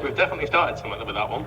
We've definitely started something with that one.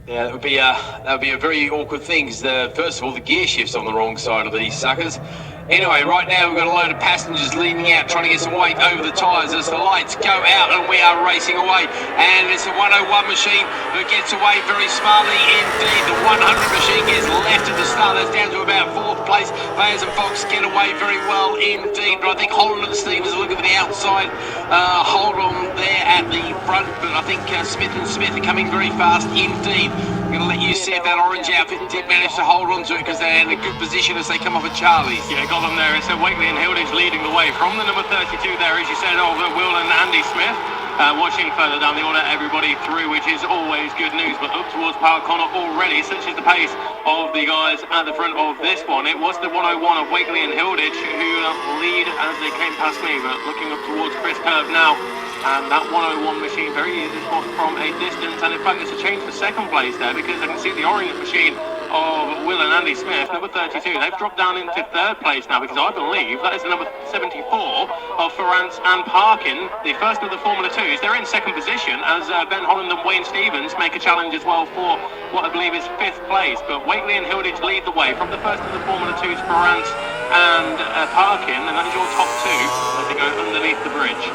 Yeah, that would be a very awkward thing. Because first of all, the gear shift's on the wrong side of these suckers. Anyway, right now we've got a load of passengers leaning out, trying to get some weight over the tyres as the lights go out, and we are racing away. And it's a 101 machine who gets away very smartly indeed. The 100 machine gets left at the start. That's down to about 4th place. Bayes and Fox get away very well indeed. But I think Holland and Stevens are looking for the outside. Hold on there at the front, but I think Smith and Smith are coming very fast indeed. I'm going to let you see if that orange outfit did manage to hold on to it, because they're in a good position as they come off at Charlie's. Yeah, got them there. It's Wakely and Hilditch leading the way from the number 32 there, as you said, over Will and Andy Smith. Watching further down the order, everybody through, which is always good news. But up towards Park Connor already, such is the pace of the guys at the front of this one. It was the 101 of Wakely and Hilditch who lead as they came past me, but looking up towards Chris Curve now. And that 101 machine very easy to spot from a distance, and in fact it's a change for 2nd place there, because I can see the orange machine of Will and Andy Smith, number 32. They've dropped down into 3rd place now, because I believe that is the number 74 of Ferrance and Parkin, the first of the Formula 2s. They're in 2nd position as Ben Holland and Wayne Stevens make a challenge as well for what I believe is 5th place. But Wakely and Hilditch lead the way from the first of the Formula 2s, Ferrance and Parkin, and that is your top 2 as they go underneath the bridge.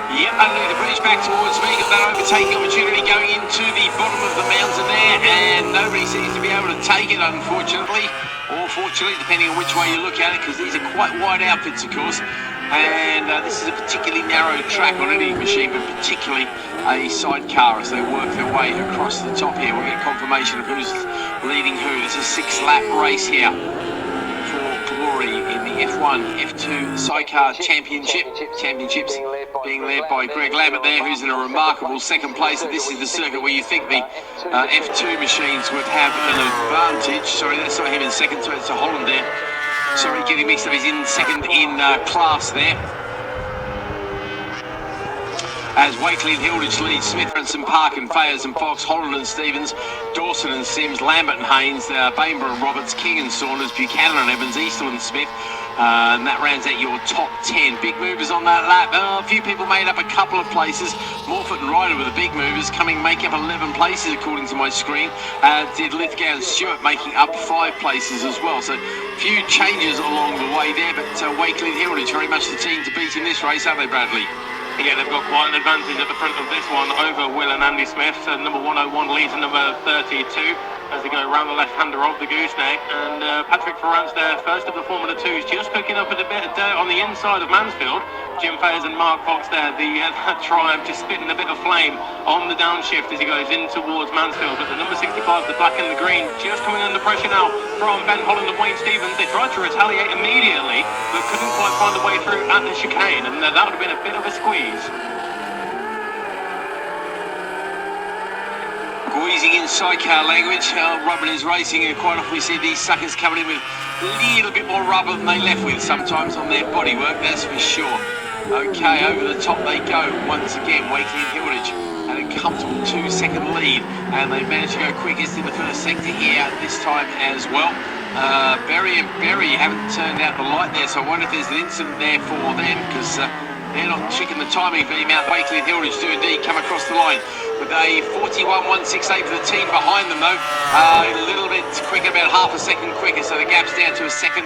Yep, underneath the bridge back towards me. Got that overtaking opportunity going into the bottom of the mountain there, and nobody seems to be able to take it, unfortunately. Or fortunately, depending on which way you look at it, because these are quite wide outfits, of course. And this is a particularly narrow track on any machine, but particularly a sidecar as they work their way across the top here. We'll get confirmation of who's leading who. This is a 6-lap race here for glory in the F1, F2 Sidecar Championships being led by Greg Lambert there, who's in a remarkable 2nd place. And this is the circuit where you think the F2 machines would have an advantage. Sorry, that's not him in 2nd, so it's a Holland there. Sorry, getting mixed up. He's in 2nd in class there. As Wakely and Hilditch lead Smith, Branson, Parkin, Fayers and Fox, Holland and Stevens, Dawson and Sims, Lambert and Haynes, Bainborough and Roberts, King and Saunders, Buchanan and Evans, Easton and Smith. And that rounds out your top 10. Big movers on that lap. A few people made up a couple of places. Morfitt and Ryder were the big movers, make up 11 places according to my screen. Did Lithgow and Stewart making up 5 places as well. So a few changes along the way there, but Wakely and Hilditch very much the team to beat in this race, aren't they, Bradley? Yeah, they've got quite an advantage at the front of this one over Will and Andy Smith. So number 101 leads to number 32 as they go around the left-hander of the gooseneck. And Patrick Ferrance there, first of the Formula 2s, just picking up a bit of dirt on the inside of Mansfield. Jim Fayers and Mark Fox there, the Triumph just spitting a bit of flame on the downshift as he goes in towards Mansfield. But the number 65, the black and the green, just coming under pressure now from Ben Holland and Wayne Stevens. They tried to retaliate immediately, but couldn't quite find a way through at the chicane, and that would have been a bit of a squeeze. Wheezing in sidecar language, rubbing is racing, and quite often we see these suckers coming in with a little bit more rubber than they left with sometimes on their bodywork, that's for sure. Okay, over the top they go once again. Wakely and Hilditch had a comfortable 2-second lead, and they managed to go quickest in the first sector here this time as well. Berry and Berry haven't turned out the light there, so I wonder if there's an incident there for them, because they're not checking the timing for the amount Wakely and Hilditch do indeed come across the line. With a 41.168 for the team behind them though, a little bit quicker, about half a second quicker, so the gap's down to a 1.5 seconds.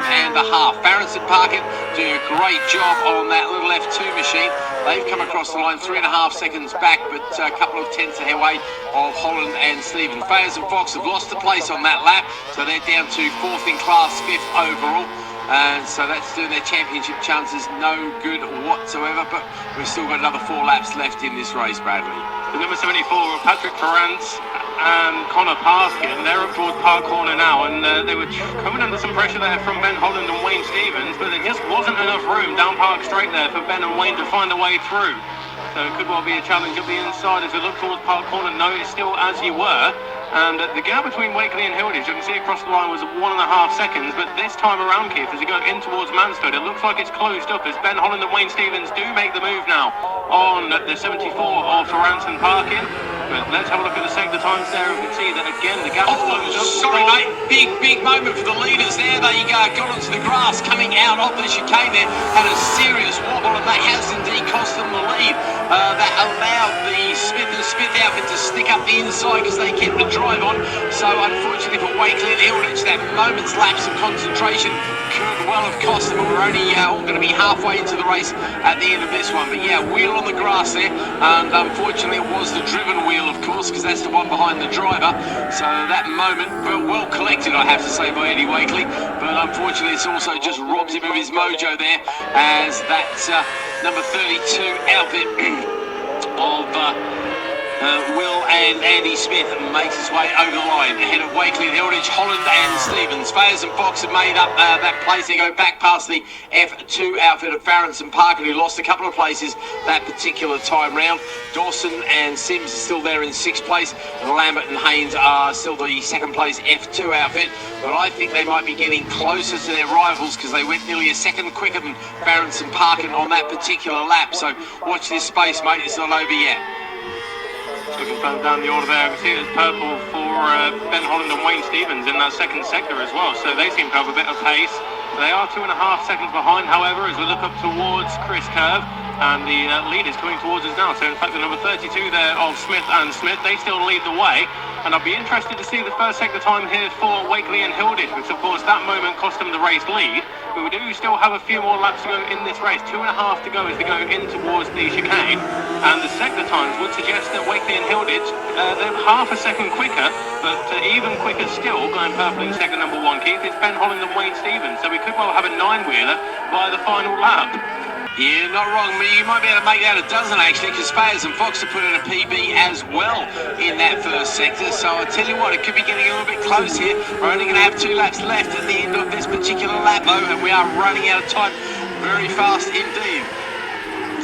Farrance and Parkin do a great job on that little F2 machine. They've come across the line 3.5 seconds back, but a couple of tenths away of Holland and Stephen. Fayers and Fox have lost the place on that lap, so they're down to 4th in class, 5th overall. And so that's doing their championship chances no good whatsoever, but we've still got another 4 laps left in this race, Bradley. The number 74 of Patrick Ferrance and Connor Parkin, they're up towards Park Corner now, and they were coming under some pressure there from Ben Holland and Wayne Stevens, but there just wasn't enough room down Park Straight there for Ben and Wayne to find a way through. So it could well be a challenge up the inside as we look towards Park Corner. No, it's still as you were. And the gap between Wakely and Hilditch, you can see across the line, was 1.5 seconds. But this time around, Keith, as you go in towards Mansfield, it looks like it's closed up as Ben Holland and Wayne Stevens do make the move now on the 74 of Ferrance and Parkin. Smith. Let's have a look at the sector times there. We can see that again the gap is closed up. Sorry, mate. Big moment for the leaders there. They got onto the grass coming out of the chicane there. Had a serious wobble, and that has indeed cost them the lead. That allowed the Smith and Smith outfit to stick up the inside because they kept the drive on. So unfortunately for Wakely and Hilditch, that moment's lapse of concentration could well have cost them. We're only going to be halfway into the race at the end of this one. But yeah, wheel on the grass there, and unfortunately it was the driven wheel, of course, because that's the one behind the driver. So that moment, well collected, I have to say, by Eddie Wakely. But unfortunately it's also just robs him of his mojo there, as that number 32 outfit of Will and Andy Smith makes his way over the line ahead of Wakely and Hilditch, Holland and Stevens. Fayers and Fox have made up that place. They go back past the F2 outfit of Farrance and Parker, who lost a couple of places that particular time round. Dawson and Sims are still there in 6th place, and Lambert and Haynes are still the 2nd place F2 outfit. But I think they might be getting closer to their rivals because they went nearly a second quicker than Farrance and Parker on that particular lap. So watch this space, mate. It's not over yet. Looking further down the order there, we see it's purple for Ben Holland and Wayne Stevens in that second sector as well, so they seem to have a bit of pace. They are 2.5 seconds behind, however, as we look up towards Chris Curve, and the lead is coming towards us now. So in fact the number 32 there of Smith and Smith, they still lead the way, and I'll be interested to see the first sector time here for Wakely and Hilditch, because of course that moment cost them the race lead. But we do still have a few more laps to go in this race, 2.5 to go as they go in towards the chicane, and the sector times would suggest that Wakely and Hilditch, they're half a second quicker, but even quicker still, going purple in sector number 1, Keith, it's Ben Holland and Wayne Stevens, so we could well have a 9-wheeler by the final lap. Yeah, not wrong. You might be able to make that a dozen, actually, because Fayers and Fox have put in a PB as well in that first sector. So I tell you what, it could be getting a little bit close here. We're only going to have 2 laps left at the end of this particular lap, though, and we are running out of time very fast indeed.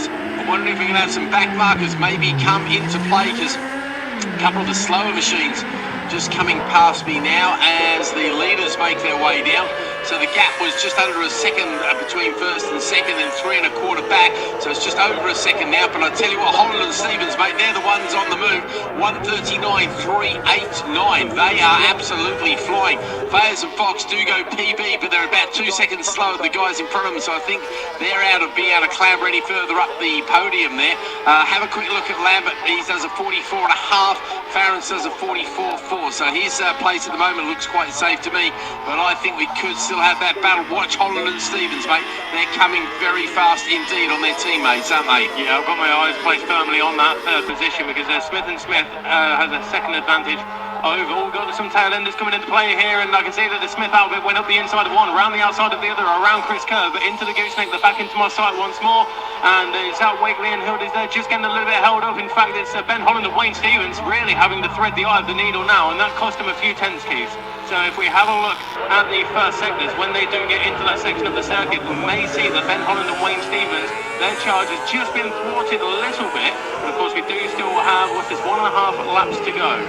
So I'm wondering if we can have some back markers maybe come into play, because a couple of the slower machines just coming past me now as the leaders make their way down. So the gap was just under a second between first and second, and 3 1/4 back. So it's just over a second now. But I tell you what, Holland and Stevens, mate, they're the ones on the move. 1:39.389. They are absolutely flying. Fayers and Fox do go PB, but they're about 2 seconds slower than the guys in front of them. So I think they're out of being able to clamber any further up the podium there. Have a quick look at Lambert. He does a 44.5. Farrance does a 44.4. So his place at the moment looks quite safe to me. But I think we could still have that battle. Watch Holland and Stevens, mate. They're coming very fast indeed on their teammates, aren't they? Yeah, I've got my eyes placed firmly on that third position, because Smith and Smith has a second advantage over. We've got some tail enders coming into play here, and I can see that the Smith outfit went up the inside of one, around the outside of the other, around Chris Curve, but into the gooseneck, they're back into my sight once more, and it's out Wakely and Hilditch. They're just getting a little bit held up. In fact, it's Ben Holland and Wayne Stevens really having to thread the eye of the needle now, and that cost them a few tenths, Keith. So if we have a look at the first sectors, when they do get into that section of the circuit, we may see that Ben Holland and Wayne Stevens, their charge has just been thwarted a little bit, but of course we do still have, what's this, 1.5 laps to go.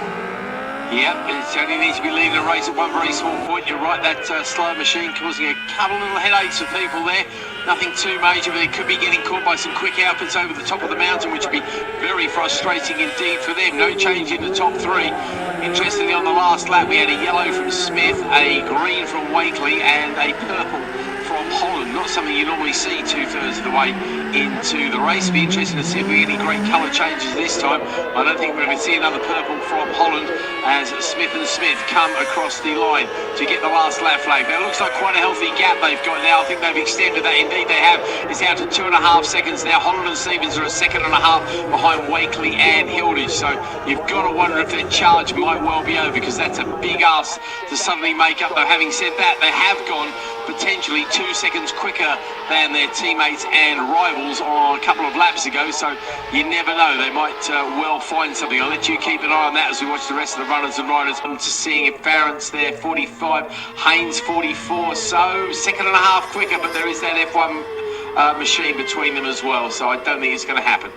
Yep, it only needs to be leading a race at one very small point. You're right, that slow machine causing a couple of little headaches for people there. Nothing too major, but they could be getting caught by some quick outfits over the top of the mountain, which would be very frustrating indeed for them. No change in the top 3. Interestingly, on the last lap, we had a yellow from Smith, a green from Wakely, and a purple from Holland. Not something you normally see 2/3 of the way into the race. It'll be interesting to see if we get any great colour changes this time. I don't think we're going to see another purple from Holland as Smith and Smith come across the line to get the last lap flag. Now, it looks like quite a healthy gap they've got now. I think they've extended that. Indeed, they have. It's out to 2.5 seconds now. Holland and Stevens are a 1.5 seconds behind Wakely and Hilditch. So you've got to wonder if their charge might well be over, because that's a big ask to suddenly make up. Though, having said that, they have gone potentially 2 seconds quicker than their teammates and rivals on a couple of laps ago, so you never know, they might well find something. I'll let you keep an eye on that as we watch the rest of the runners and riders. I'm just seeing if Farrance there 45, Haynes 44, so 1.5 seconds quicker, but there is that F1 machine between them as well, so I don't think it's going to happen.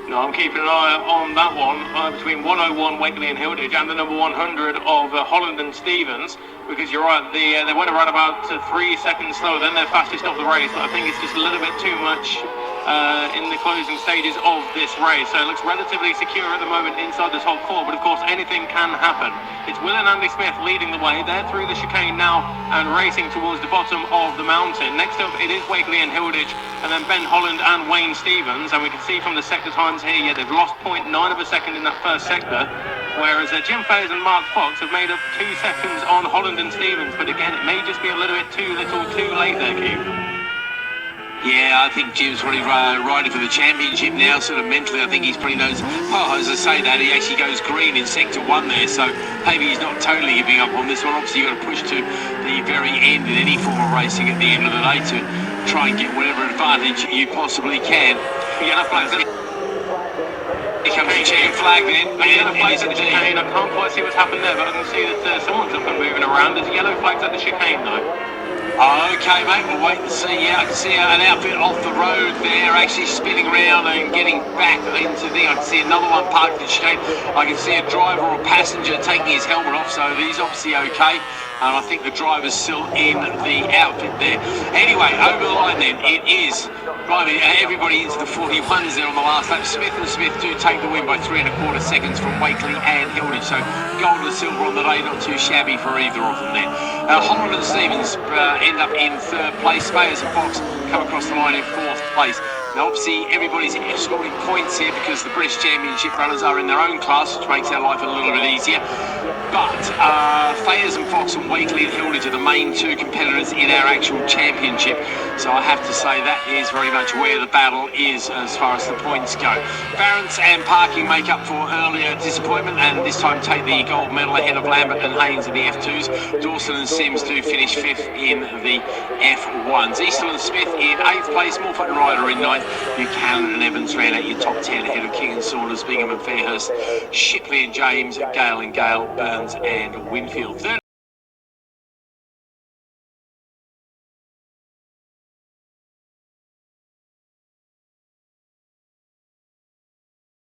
No, I'm keeping an eye on that one between 101 Wakely and Hilditch and the number 100 of Holland and Stevens, because you're right, they went around about 3 seconds slower than their fastest of the race, but I think it's just a little bit too much in the closing stages of this race. So it looks relatively secure at the moment inside the top four, but of course anything can happen. It's Will and Andy Smith leading the way. They're through the chicane now and racing towards the bottom of the mountain. Next up it is Wakely and Hilditch, and then Ben Holland and Wayne Stevens. And we can see from the sector times here, yeah, they've lost 0.9 of a second in that first sector, whereas Jim Fayers and Mark Fox have made up 2 seconds on Holland and Stevens. But again, it may just be a little bit too little too late there, Keith. Yeah, I think Jim's probably riding for the championship now, sort of mentally. I think he's pretty knows. Oh, as I say that, he actually goes green in sector 1 there, so maybe he's not totally giving up on this one. Obviously, you've got to push to the very end in any form of racing at the end of the day to try and get whatever advantage you possibly can. Yellow flags. Here comes the checkered flag then. Yellow flags at the chicane. I can't quite see what's happened there, but I can see that someone's up and moving around. There's yellow flags at the chicane though. Okay, mate, we'll wait and see. Yeah, I can see an outfit off the road there, actually spinning around and getting back into the. I can see another one parked in the chicane. I can see a driver or a passenger taking his helmet off, so he's obviously okay. And I think the driver's still in the outfit there. Anyway, over the line then, it is driving everybody into the 41s there on the last lap. Smith and Smith do take the win by 3 1/4 seconds from Wakely and Hilditch. So gold and silver on the day, not too shabby for either of them there. Holland and Stevens end up in 3rd place. Fayers and Fox come across the line in 4th place. Now, obviously, everybody's scoring points here because the British Championship runners are in their own class, which makes our life a little bit easier. But Fayers and Fox and Wakely and Hilditch are the main 2 competitors in our actual championship. So I have to say that is very much where the battle is as far as the points go. Barron's and Parking make up for earlier disappointment and this time take the gold medal ahead of Lambert and Haynes in the F2s. Dawson and Sims do finish 5th in the F1s. Easton and Smith in 8th place, Morford and Ryder in 9th. Buchanan and Evans ran out your top 10 ahead of King and Saunders, Bingham and Fairhurst, Shipley and James, Gale and Gale, Burns and Winfield. 3rd